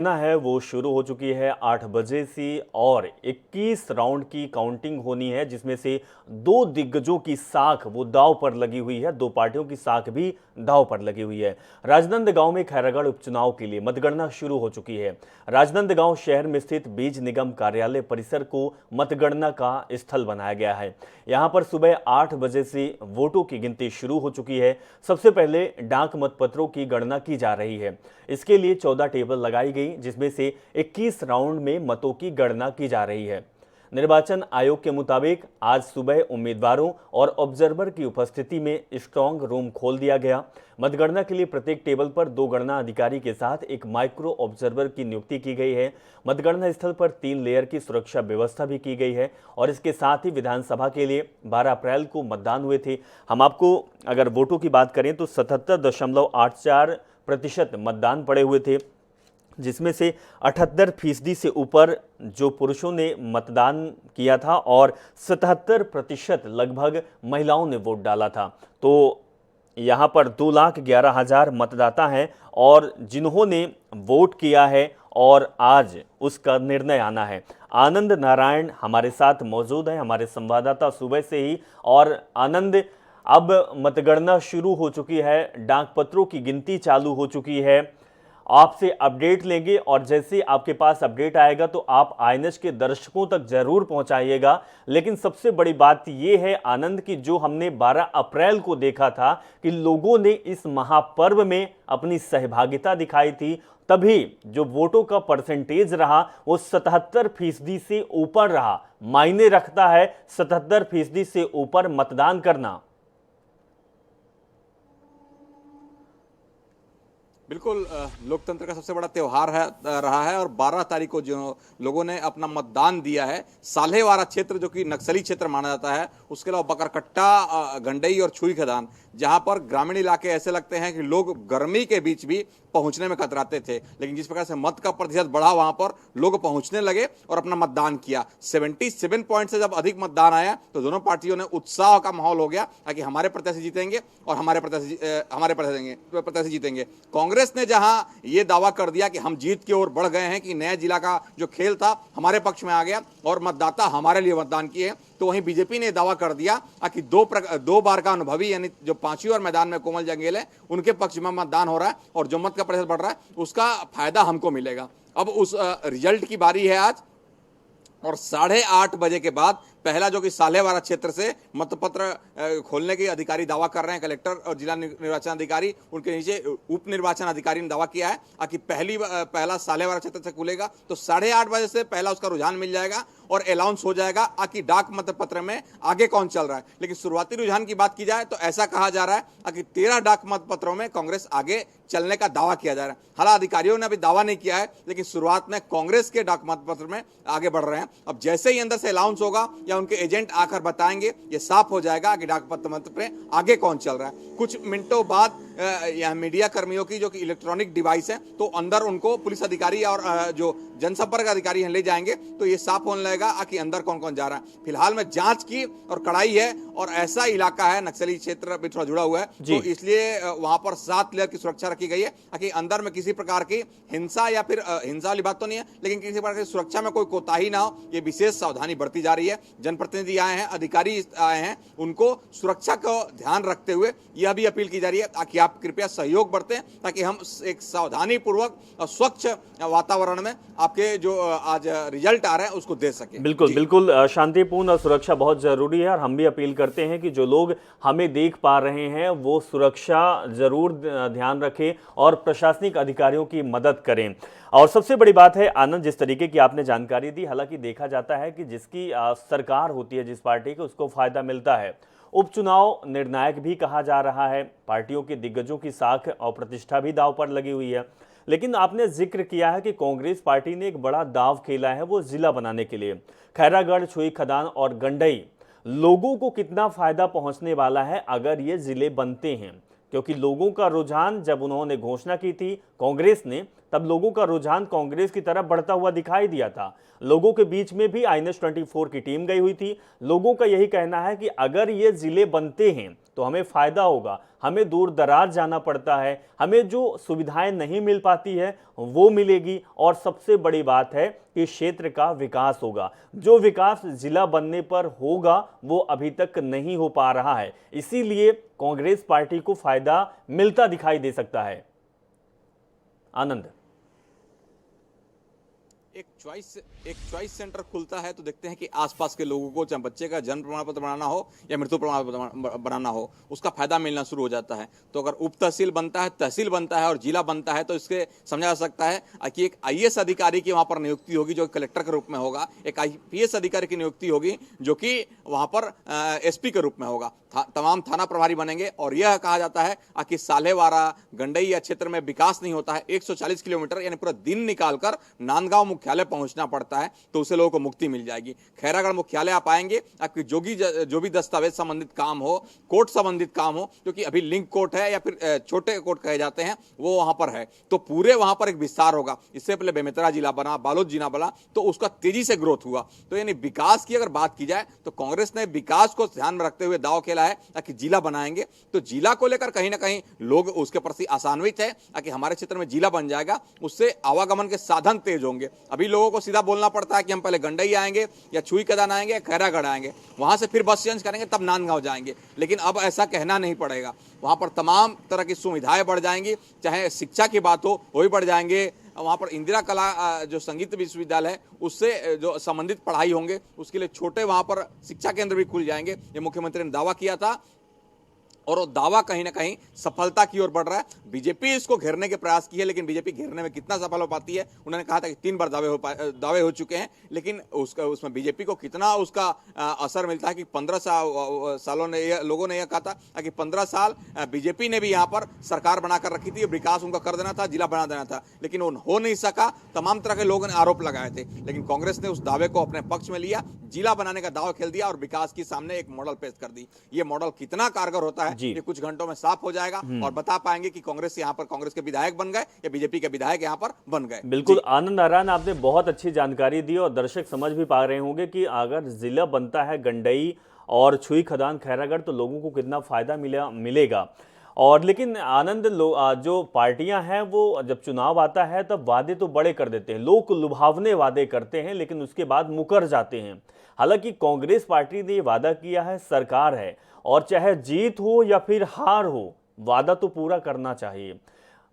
ना है वो शुरू हो चुकी है 8 बजे से और 21 राउंड की काउंटिंग होनी है, जिसमें से दो दिग्गजों की साख वो दांव पर लगी हुई है। दो पार्टियों की साख भी दांव पर लगी हुई है। राजनांदगांव में खैरागढ़ उपचुनाव के लिए मतगणना शुरू हो चुकी है। राजनांदगांव शहर में स्थित बीज निगम कार्यालय परिसर को मतगणना का स्थल बनाया गया है। यहां पर सुबह 8 बजे से वोटों की गिनती शुरू हो चुकी है। सबसे पहले डाक मतपत्रों की गणना की जा रही है। इसके लिए 14 टेबल लगाई गई, जिसमें से 21 राउंड में मतों की गणना की जा रही है। निर्वाचन आयोग के मुताबिक आज सुबह उम्मीदवारों और ऑब्जर्वर की उपस्थिति में स्ट्रांग रूम खोल दिया गया। मतगणना के लिए प्रत्येक टेबल पर 2 गणना अधिकारी के साथ एक माइक्रो ऑब्जर्वर की नियुक्ति की गई है। मतगणना स्थल पर 3 लेयर की सुरक्षा व्यवस्था भी की गई है और इसके साथ ही विधानसभा के लिए 12 अप्रैल को मतदान हुए थे। हम आपको अगर वोटों की बात करें तो 77.84% मतदान पड़े हुए थे, जिसमें से 78% से ऊपर जो पुरुषों ने मतदान किया था और 77% लगभग महिलाओं ने वोट डाला था। तो यहाँ पर 2,11,000 मतदाता हैं और जिन्होंने वोट किया है और आज उसका निर्णय आना है। आनंद नारायण हमारे साथ मौजूद हैं, हमारे संवाददाता सुबह से ही। और आनंद, अब मतगणना शुरू हो चुकी है, डाक पत्रों की गिनती चालू हो चुकी है। आपसे अपडेट लेंगे और जैसे आपके पास अपडेट आएगा तो आप आईएनएच के दर्शकों तक जरूर पहुंचाइएगा। लेकिन सबसे बड़ी बात यह है आनंद की, जो हमने 12 अप्रैल को देखा था कि लोगों ने इस महापर्व में अपनी सहभागिता दिखाई थी, तभी जो वोटों का परसेंटेज रहा वो 77% से ऊपर रहा। मायने रखता है 77% से ऊपर मतदान करना। बिल्कुल लोकतंत्र का सबसे बड़ा त्यौहार रहा है और 12 तारीख को जो लोगों ने अपना मतदान दिया है, साल्हेवारा क्षेत्र जो कि नक्सली क्षेत्र माना जाता है, उसके अलावा बकरकट्टा, गंडई और छुई खदान, जहां पर ग्रामीण इलाके ऐसे लगते हैं कि लोग गर्मी के बीच भी पहुंचने में कतराते थे, लेकिन जिस प्रकार से मत का प्रतिशत बढ़ा वहां पर लोग पहुंचने लगे और अपना मतदान किया। 77 पॉइंट से जब अधिक मतदान आया तो दोनों पार्टियों ने उत्साह का माहौल हो गया कि हमारे प्रत्याशी जीतेंगे और हमारे प्रत्याशी जीतेंगे। कांग्रेस ने जहां ये दावा कर दिया कि हम जीत की ओर बढ़ गए हैं, कि नया जिला का जो खेल था हमारे पक्ष में आ गया और मतदाता हमारे लिए मतदान किए, तो वहीं बीजेपी ने दावा कर दिया कि दो बार का अनुभवी यानी जो 5वीं बार मैदान में कोमल जंगेल है उनके पक्ष में मतदान हो रहा है और जो मत का प्रतिशत बढ़ रहा है उसका फायदा हमको मिलेगा। अब उस रिजल्ट की बारी है आज और 8:30 बजे के बाद पहला जो कि साल्हेवारा क्षेत्र से मतपत्र खोलने के अधिकारी दावा कर रहे हैं, कलेक्टर और जिला निर्वाचन अधिकारी, उनके नीचे उप निर्वाचन अधिकारी ने दावा किया है कि पहला साल्हेवारा क्षेत्र से खुलेगा तो 8:30 बजे से पहला उसका रुझान मिल जाएगा और अनाउंस हो जाएगा कि डाक मतपत्र में आगे कौन चल रहा है। लेकिन शुरुआती रुझान की बात की जाए तो ऐसा कहा जा रहा है कि 13 डाक मतपत्रों में कांग्रेस आगे चलने का दावा किया जा रहा है। हालांकि अधिकारियों ने अभी दावा नहीं किया है, लेकिन शुरुआत में कांग्रेस के डाक मतपत्र में आगे बढ़ रहे हैं। अब जैसे ही अंदर से अनाउंस होगा या उनके एजेंट आकर बताएंगे, ये साफ हो जाएगा कि डाक मतपत्र में आगे कौन चल रहा है। कुछ मिनटों बाद यह मीडिया कर्मियों की जो कि इलेक्ट्रॉनिक डिवाइस है, तो अंदर उनको पुलिस अधिकारी और जो जनसंपर्क अधिकारी हैं ले जाएंगे, तो ये साफ होने लगेगा कि अंदर कौन कौन जा रहा है। फिलहाल में जांच की और कड़ाई है और ऐसा इलाका है नक्सली क्षेत्र भी थोड़ा जुड़ा हुआ है, तो इसलिए वहां पर 7 लेयर की सुरक्षा रखी गई है कि अंदर में किसी प्रकार की हिंसा या फिर हिंसा वाली बात तो नहीं है, लेकिन किसी प्रकार की सुरक्षा में कोई कोताही ना हो, ये विशेष सावधानी बरती जा रही है। जनप्रतिनिधि आए हैं, अधिकारी आए हैं, उनको सुरक्षा का ध्यान रखते हुए यह भी अपील की जा रही है कि आप कृपया सहयोग बरतें ताकि हम एक सावधानी पूर्वक और स्वच्छ वातावरण में आपके जो आज रिजल्ट आ रहे हैं उसको दे सके। बिल्कुल बिल्कुल, शांतिपूर्ण और सुरक्षा बहुत जरूरी है और हम भी अपील करते हैं कि जो लोग हमें देख पा रहे हैं वो सुरक्षा जरूर ध्यान रखें और प्रशासनिक अधिकारियों की मदद करें। और सबसे बड़ी बात है आनंद, जिस तरीके की आपने जानकारी दी, हालांकि देखा जाता है कि जिसकी सरकार होती है जिस पार्टी की, उसको फायदा मिलता है। उपचुनाव निर्णायक भी कहा जा रहा है, पार्टियों के दिग्गजों की साख और प्रतिष्ठा भी दांव पर लगी हुई है। लेकिन आपने जिक्र किया है कि कांग्रेस पार्टी ने एक बड़ा दांव खेला है, वो जिला बनाने के लिए। खैरागढ़, छुई खदान और गंडई, लोगों को कितना फायदा पहुंचने वाला है अगर ये जिले बनते हैं? क्योंकि लोगों का रुझान, जब उन्होंने घोषणा की थी कांग्रेस ने, तब लोगों का रुझान कांग्रेस की तरफ बढ़ता हुआ दिखाई दिया था। लोगों के बीच में भी आईएनएच 24 की टीम गई हुई थी। लोगों का यही कहना है कि अगर ये जिले बनते हैं तो हमें फायदा होगा। हमें दूर दराज जाना पड़ता है, हमें जो सुविधाएं नहीं मिल पाती है वो मिलेगी, और सबसे बड़ी बात है कि क्षेत्र का विकास होगा। जो विकास जिला बनने पर होगा वो अभी तक नहीं हो पा रहा है, इसीलिए कांग्रेस पार्टी को फायदा मिलता दिखाई दे सकता है। आनंद, एक चॉइस सेंटर खुलता है तो देखते हैं कि आसपास के लोगों को, चाहे बच्चे का जन्म प्रमाण पत्र बनाना हो या मृत्यु प्रमाण पत्र बनाना हो, उसका फायदा मिलना शुरू हो जाता है। तो अगर उप तहसील बनता है, तहसील बनता है और जिला बनता है तो इसके समझा जा सकता है कि एक आईएएस अधिकारी की वहां पर नियुक्ति होगी जो कलेक्टर के रूप में होगा, एक आईपीएस अधिकारी की नियुक्ति होगी जो कि वहां पर एसपी के रूप में होगा, तमाम थाना प्रभारी बनेंगे। और यह कहा जाता है कि साल्हेवारा गंडई क्षेत्र में विकास नहीं होता है, 140 किलोमीटर यानी पूरा दिन निकालकर नांदगांव मुख्यालय पहुंचना पड़ता है, तो उसे लोगों को मुक्ति मिल जाएगी। खैरागढ़ मुख्यालय आप आएंगे, आपकी जो भी दस्तावेज संबंधित काम हो, कोर्ट संबंधित काम हो, क्योंकि अभी लिंक कोर्ट है या फिर छोटे कोर्ट कहे जाते हैं, वो वहां पर है, तो पूरे वहां पर एक विस्तार होगा। इससे पहले बेमेतरा जिला बना, बालोद जिला बना, तो उसका तेजी से ग्रोथ हुआ। तो यानी विकास की अगर बात की जाए तो कांग्रेस ने विकास को ध्यान में रखते हुए दांव खेला है कि जिला बनाएंगे। तो जिला को लेकर कहीं ना कहीं लोग उसके प्रति आशान्वित है कि हमारे क्षेत्र में जिला बन जाएगा, उससे आवागमन के साधन तेज होंगे। अभी लोगों को सीधा बोलना पड़ता है कि हम पहले गंडई आएंगे या छुई कदान आएंगे या खैरागढ़ आएंगे, वहां से फिर बस चेंज करेंगे तब नांदगांव जाएंगे। लेकिन अब ऐसा कहना नहीं पड़ेगा, वहां पर तमाम तरह की सुविधाएं बढ़ जाएंगी, चाहे शिक्षा की बात हो वो भी बढ़ जाएंगे। वहाँ पर इंदिरा कला जो संगीत विश्वविद्यालय है उससे जो संबंधित पढ़ाई होंगे उसके लिए छोटे वहाँ पर शिक्षा केंद्र भी खुल जाएंगे। ये मुख्यमंत्री ने दावा किया था और वो दावा कहीं ना कहीं सफलता की ओर बढ़ रहा है। बीजेपी इसको घेरने के प्रयास की है, लेकिन बीजेपी घेरने में कितना सफल हो पाती है, उन्होंने कहा था कि 3 बार दावे हो चुके हैं, लेकिन उसमें बीजेपी को कितना उसका असर मिलता है कि 15 सालों ने लोगों ने यह कहा था कि 15 साल बीजेपी ने भी यहाँ पर सरकार बनाकर रखी थी, विकास उनका कर देना था, जिला बना देना था, लेकिन वो हो नहीं सका। तमाम तरह के लोगों ने आरोप लगाए थे, लेकिन कांग्रेस ने उस दावे को अपने पक्ष में लिया, जिला बनाने का दावा खेल दिया और विकास की सामने एक मॉडल पेश कर दी। ये मॉडल कितना कारगर होता है ये कुछ घंटों में साफ हो जाएगा और बता पाएंगे कि कांग्रेस यहाँ पर कांग्रेस के विधायक बन गए या बीजेपी के विधायक यहाँ पर बन गए। बिल्कुल आनंद नारायण, आपने बहुत अच्छी जानकारी दी और दर्शक समझ भी पा रहे होंगे कि अगर जिला बनता है गंडई और छुई खदान खैरागढ़ तो लोगों को कितना फायदा मिलेगा। और लेकिन आनंद, जो पार्टियां हैं वो जब चुनाव आता है तब वादे तो बड़े कर देते हैं, लोग लुभावने वादे करते हैं, लेकिन उसके बाद मुकर जाते हैं। हालांकि कांग्रेस पार्टी ने वादा किया है, सरकार है, और चाहे जीत हो या फिर हार हो, वादा तो पूरा करना चाहिए।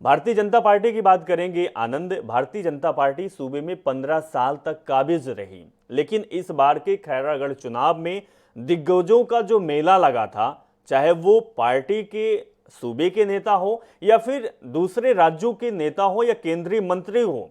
भारतीय जनता पार्टी की बात करेंगे आनंद, भारतीय जनता पार्टी सूबे में 15 साल तक काबिज रही, लेकिन इस बार के खैरागढ़ चुनाव में दिग्गजों का जो मेला लगा था, चाहे वो पार्टी के सूबे के नेता हो या फिर दूसरे राज्यों के नेता हो या केंद्रीय मंत्री हो,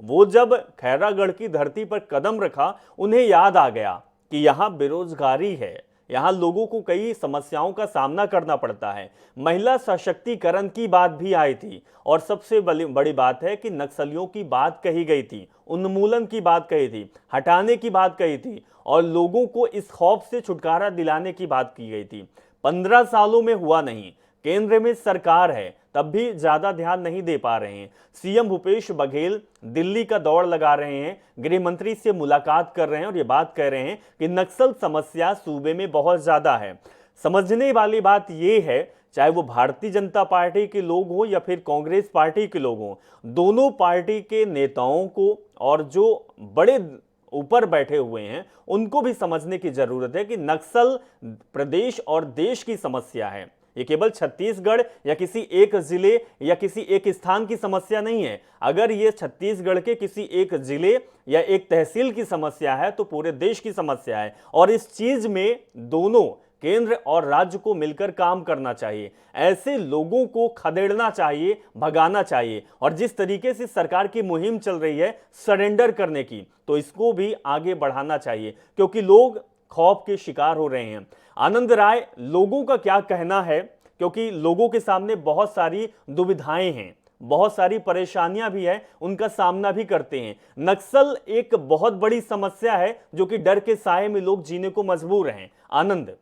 वो जब खैरागढ़ की धरती पर कदम रखा उन्हें याद आ गया कि यहाँ बेरोजगारी है, यहाँ लोगों को कई समस्याओं का सामना करना पड़ता है। महिला सशक्तिकरण की बात भी आई थी और सबसे बड़ी बात है कि नक्सलियों की बात कही गई थी, उन्मूलन की बात कही थी, हटाने की बात कही थी और लोगों को इस खौफ से छुटकारा दिलाने की बात की गई थी। 15 सालों में हुआ नहीं, केंद्र में सरकार है तब भी ज्यादा ध्यान नहीं दे पा रहे हैं। सीएम भूपेश बघेल दिल्ली का दौड़ लगा रहे हैं, गृह मंत्री से मुलाकात कर रहे हैं और ये बात कह रहे हैं कि नक्सल समस्या सूबे में बहुत ज्यादा है। समझने वाली बात यह है, चाहे वो भारतीय जनता पार्टी के लोग हों या फिर कांग्रेस पार्टी के लोग हों, दोनों पार्टी के नेताओं को और जो बड़े ऊपर बैठे हुए हैं उनको भी समझने की जरूरत है कि नक्सल प्रदेश और देश की समस्या है। ये केवल छत्तीसगढ़ या किसी एक जिले या किसी एक स्थान की समस्या नहीं है। अगर ये छत्तीसगढ़ के किसी एक जिले या एक तहसील की समस्या है तो पूरे देश की समस्या है और इस चीज में दोनों केंद्र और राज्य को मिलकर काम करना चाहिए। ऐसे लोगों को खदेड़ना चाहिए, भगाना चाहिए और जिस तरीके से सरकार की मुहिम चल रही है सरेंडर करने की, तो इसको भी आगे बढ़ाना चाहिए क्योंकि लोग खौफ के शिकार हो रहे हैं। आनंद राय, लोगों का क्या कहना है, क्योंकि लोगों के सामने बहुत सारी दुविधाएं हैं, बहुत सारी परेशानियां भी है, उनका सामना भी करते हैं। नक्सल एक बहुत बड़ी समस्या है जो कि डर के साए में लोग जीने को मजबूर हैं। आनंद,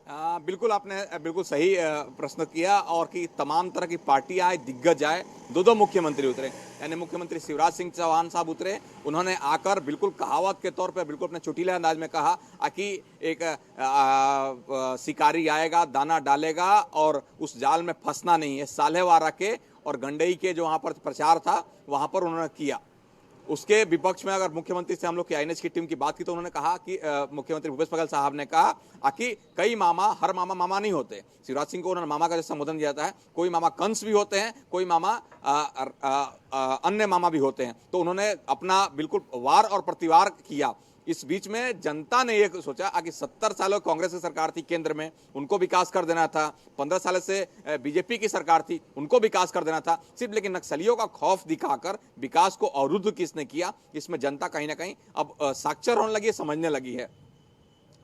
बिल्कुल आपने बिल्कुल सही प्रश्न किया और कि तमाम तरह की पार्टियां आए, दिग्गज आए, दो मुख्यमंत्री उतरे। यानी मुख्यमंत्री शिवराज सिंह चौहान साहब उतरे। उन्होंने आकर बिल्कुल कहावत के तौर पर बिल्कुल अपने चुटीले अंदाज में कहा कि एक शिकारी आएगा, दाना डालेगा और उस जाल में फंसना नहीं है। साल्हेवारा के और गंडई के जो वहां पर प्रचार था वहां पर उन्होंने किया। उसके विपक्ष में अगर मुख्यमंत्री से हम लोग की आईएनएच की टीम की बात की तो उन्होंने कहा कि मुख्यमंत्री भूपेश बघेल साहब ने कहा कि कई मामा, हर मामा मामा नहीं होते। शिवराज सिंह को उन्होंने मामा का जैसा संबोधन दिया है, कोई मामा कंस भी होते हैं, कोई मामा अन्य मामा भी होते हैं। तो उन्होंने अपना बिल्कुल वार और प्रतिवार किया। इस बीच में जनता ने ये सोचा कि 70 सालों कांग्रेस की सरकार थी केंद्र में, उनको विकास कर देना था। 15 साल से बीजेपी की सरकार थी, उनको विकास कर देना था सिर्फ। लेकिन नक्सलियों का खौफ दिखाकर विकास को अवरुद्ध किसने किया, इसमें जनता कहीं ना कहीं अब साक्षर होने लगी है, समझने लगी है।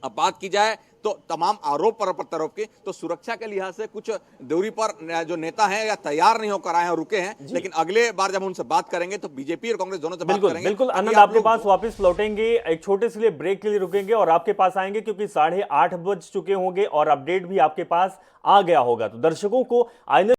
अब बात की जाए तो तमाम आरोप पर प्रत्यारोप की, तो सुरक्षा के लिहाज से कुछ दूरी पर जो नेता हैं या तैयार नहीं होकर आए हैं, रुके हैं। लेकिन अगले बार जब उनसे बात करेंगे तो बीजेपी और कांग्रेस दोनों से बात करेंगे। बिल्कुल आनंद, आपके पास वापस लौटेंगे, एक छोटे से लिए ब्रेक के लिए रुकेंगे और आपके पास आएंगे क्योंकि 8:30 बज चुके होंगे और अपडेट भी आपके पास आ गया होगा। तो दर्शकों को आईएनएच